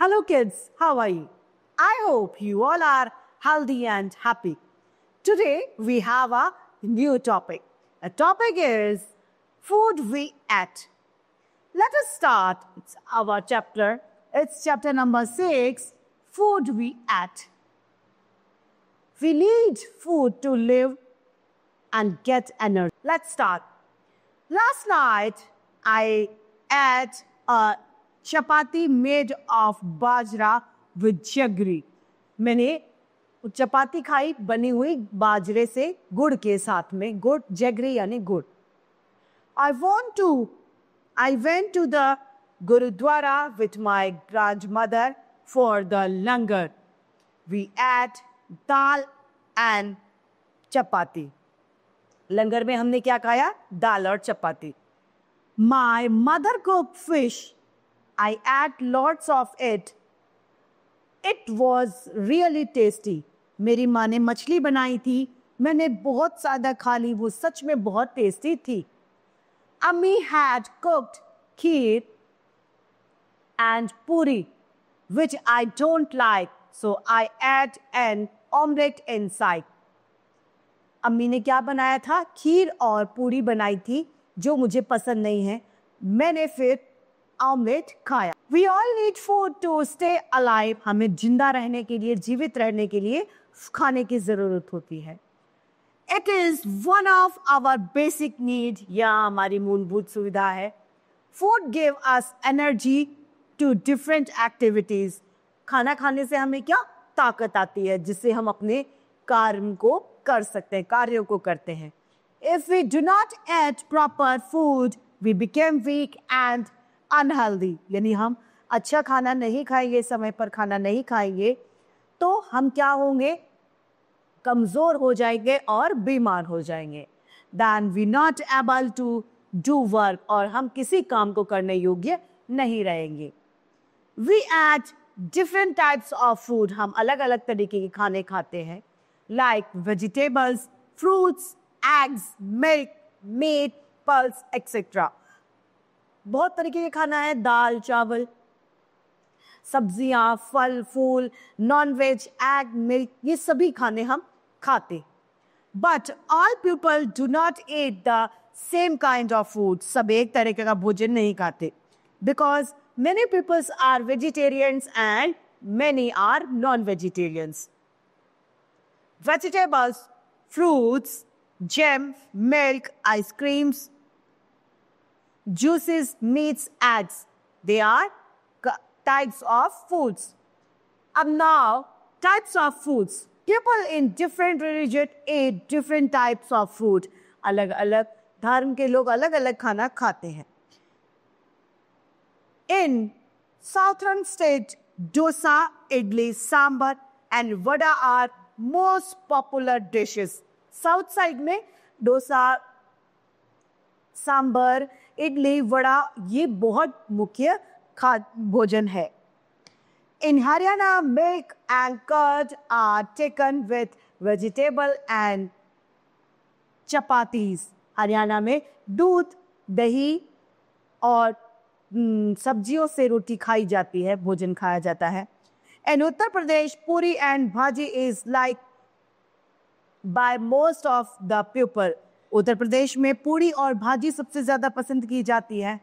Hello kids, how are you? I hope you all are healthy and happy. Today we have a new topic. The topic is food we eat. Let us start our chapter. It's chapter number 6, food we eat. We need food to live and get energy. Let's start. Last night I ate a chapati made of bajra with jaggery. मैंने चपाती खाई बनी हुई बाजरे से गुड़ के साथ में. गुड़, जगरी यानी गुड़. I went to the Gurudwara with my grandmother for the langar. We ate dal and chapati. लंगर में हमने क्या खाया? दाल और चपाती. My mother cooked fish. I ate lots of it. It was really tasty. मेरी माँ ने मछली बनाई थी. मैंने बहुत ज़्यादा खा ली. वो सच में बहुत टेस्टी थी. Ammi had cooked kheer and puri, which I don't like, so I ate an omelette inside. अम्मी ने क्या बनाया था? खीर और पूरी बनाई थी जो मुझे पसंद नहीं है. मैंने फिर ऑमलेट खाया. We all need food to stay alive. हमें जिंदा रहने के लिए, जीवित रहने के लिए खाने की जरूरत होती है. It is one of our basic need. यह हमारी मूलभूत सुविधा है. Food give us energy to different activities. खाना खाने से हमें क्या ताकत आती है जिससे हम अपने कार्य को कर सकते हैं, कार्यों को करते हैं. If we do not eat proper food, we become weak and unhealthy. यानी हम अच्छा खाना नहीं खाएंगे, समय पर खाना नहीं खाएंगे तो हम क्या होंगे? कमजोर हो जाएंगे और बीमार हो जाएंगे. Then we not able to do work. और हम किसी काम को करने योग्य नहीं रहेंगे. We eat different types of food. हम अलग अलग तरीके के खाने खाते हैं. Like vegetables, fruits, eggs, milk, meat, pulse, etc. बहुत तरीके के खाना है. दाल, चावल, सब्जियां, फल, फूल, नॉन वेज, एग, मिल्क, ये सभी खाने हम खाते. But all people do not eat the same kind of food. सब एक तरीके का भोजन नहीं खाते. Because many people are vegetarians and many are non-vegetarians. Vegetables, fruits, jam, milk, ice creams, juices, meats, eggs. They are types of foods. And now, types of foods. People in different religion eat different types of food. अलग अलग धर्म के लोग अलग अलग खाना खाते हैं. In southern state, dosa, idli, sambar and vada are most popular dishes. South side में डोसा, सांबर, इडली, वड़ा ये बहुत मुख्य भोजन है. In Haryana, milk and curd are taken with vegetable and chapatis. Haryana में दूध, दही और सब्जियों से रोटी खाई जाती है, भोजन खाया जाता है. In Uttar Pradesh, puri and bhaji is liked by most of the people. Uttar Pradesh में पूरी और भाजी सबसे ज्यादा पसंद की जाती है.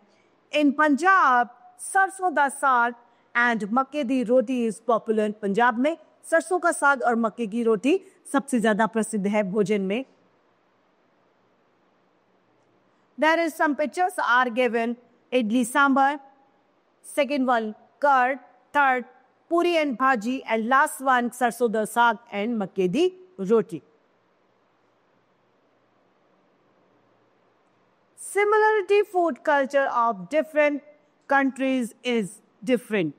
In Punjab, सरसों दा साग and मक्के दी रोटी is popular. पंजाब में सरसों का साग और मक्के की रोटी सबसे ज्यादा प्रसिद्ध है भोजन में. There is some pictures are given. Idli sambar, second one curd, third puri and bhaji, and last one sarson da saag and makke di roti. Similarity food culture of different countries is different.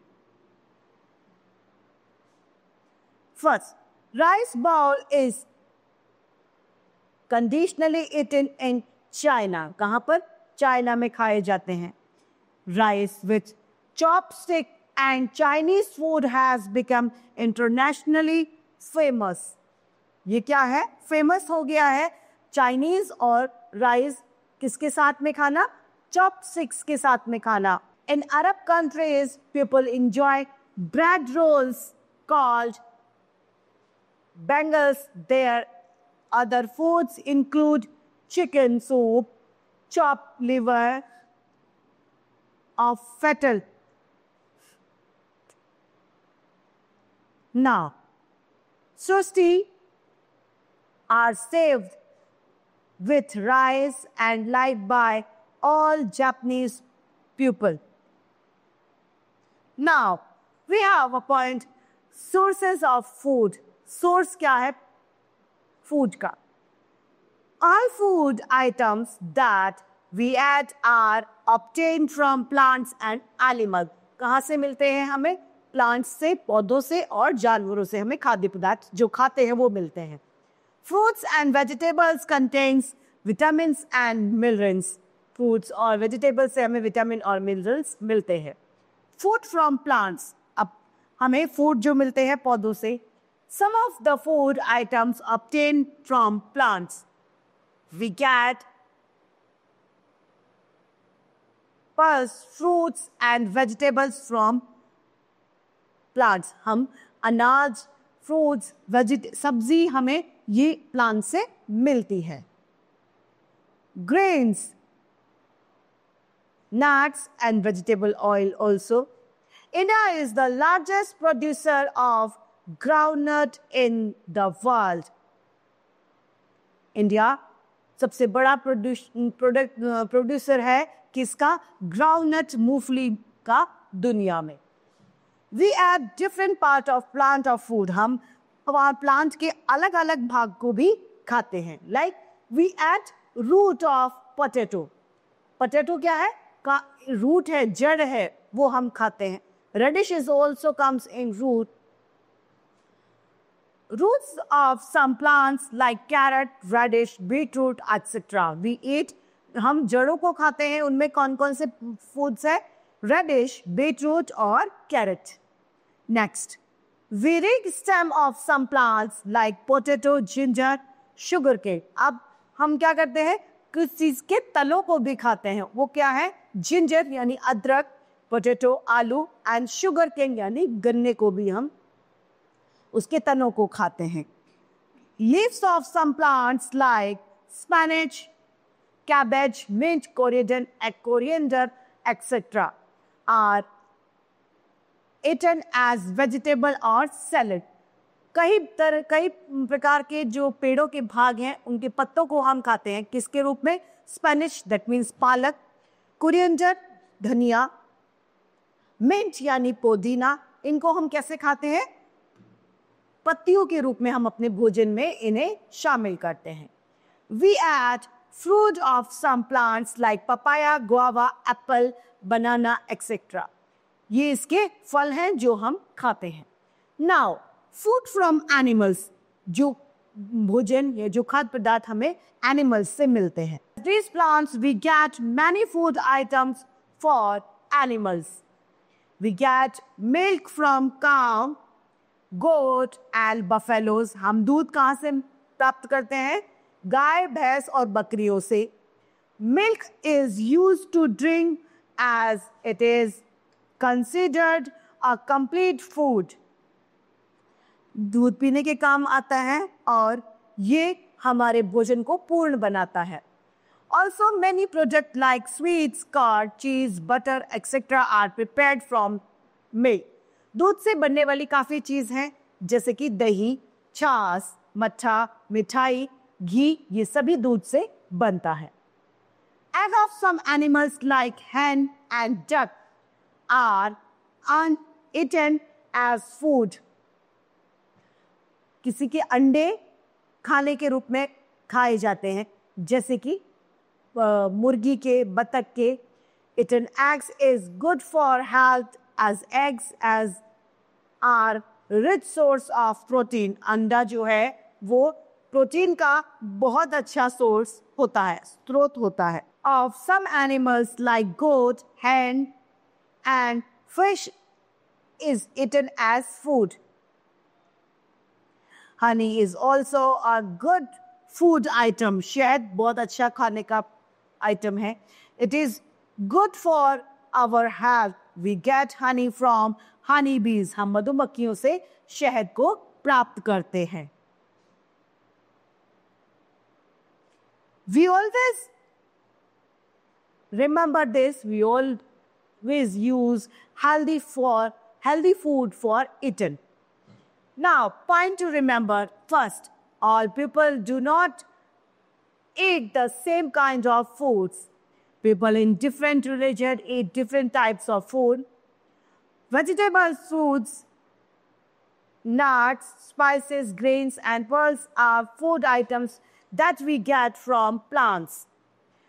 First, rice bowl is conditionally eaten in China. कहाँ पर? China में खाए जाते हैं. Rice with chopstick and Chinese food has become internationally famous. ये क्या है? Famous हो गया है. Chinese और rice किसके साथ में खाना? Chopsticks के साथ में खाना. In Arab countries, people enjoy bread rolls called bangals. Their other foods include chicken soup, chopped liver of fettle. Now, sushi are served with rice and liked by all Japanese people. Now, we have a point, sources of food. Source क्या है? Food का. All food items that we add are obtained from plants and animals. कहाँ से मिलते हैं हमें? Plants से, पौधों से और जानवरों से हमें खाद्य पदार्थ जो खाते हैं वो मिलते हैं. Fruits and vegetables contains vitamins and minerals. Fruits और vegetables से हमें विटामिन और मिनरल्स मिलते हैं. Food from plants. अब हमें फूड जो मिलते हैं पौधों से. Some of the food items obtained from plants. We get pulse, fruits and vegetables from plants. हम अनाज, फ्रूट्स, सब्जी हमें ये प्लांट से मिलती है. Grains, nuts and vegetable oil also. India is the largest producer of groundnut in the world. India सबसे बड़ा प्रोड्यूसर है किसका? ग्राउंडनट, मूंगफली का दुनिया में. We add different part of plant of food. हम प्लांट के अलग अलग भाग को भी खाते हैं. Like we add root of potato. Potato क्या है? का रूट है, जड़ है, वो हम खाते हैं. Radish is also comes in root. Roots of some plants like carrot, radish, beetroot, etc. We eat. हम जड़ों को खाते हैं. उनमें कौन कौन से फूड्स है? Radish, beetroot और carrot. Next, we dig stem of some plants like potato, ginger, sugarcane. अब हम क्या करते हैं? किस चीज के तलों को भी खाते हैं. वो क्या है? जिंजर यानी अदरक, पोटैटो आलू एंड sugarcane यानी गन्ने को भी हम उसके तनों को खाते हैं. Leaves of some plants like spinach, cabbage, mint, coriander, etc. are eaten as vegetable or salad. कई प्रकार के जो पेड़ों के भाग हैं उनके पत्तों को हम खाते हैं. किसके रूप में? स्पेनिश दैट मीन्स पालक, कोरिएंडर धनिया, मिंट यानी पुदीना. इनको हम कैसे खाते हैं? पत्तियों के रूप में हम अपने भोजन में इन्हें शामिल करते हैं. We add fruit of some plants like papaya, guava, apple, banana, etc. ये इसके फल हैं जो हम खाते हैं. Now, food from animals. जो भोजन या जो खाद्य पदार्थ हमें एनिमल्स से मिलते हैं. These plants we get many food items for animals. We get milk from cow, goat and buffaloes. हम दूध कहाँ से प्राप्त करते हैं? गाय, भैंस और बकरियों से. Milk is used to drink as it is considered a complete food. दूध पीने के काम आता है और ये हमारे भोजन को पूर्ण बनाता है. Also, many products like sweets, curd, cheese, butter, etc. are prepared from milk. दूध से बनने वाली काफ़ी चीज़ हैं जैसे कि दही, छाछ, मट्ठा, मिठाई, घी, ये सभी दूध से बनता है. Egg of some animals like hen and duck are eaten as food. किसी के अंडे खाने के रूप में खाए जाते हैं जैसे कि मुर्गी के, बतख के. Eaten eggs is good for health as eggs are rich source of protein. अंडा जो है वो प्रोटीन का बहुत अच्छा सोर्स होता है, स्रोत होता है. Of some animals like goat, hen and fish is eaten as food. Honey is also a good food item. शहद बहुत अच्छा खाने का आइटम है. It is good for our health. We get honey from Honey बीज, हम मधुमक्खियों से शहद को प्राप्त करते हैं. We always remember this. We always use healthy food for eating. Now, point to remember first, all people do not eat the same kind of foods. People in different religion eat different types of food. Vegetables, fruits, nuts, spices, grains, and pearls are food items that we get from plants.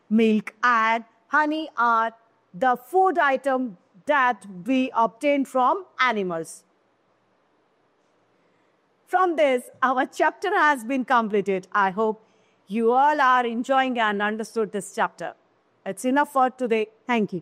Milk and honey are the food item that we obtain from animals. From this, our chapter has been completed. I hope you all are enjoying and understood this chapter. It's enough for today. Thank you.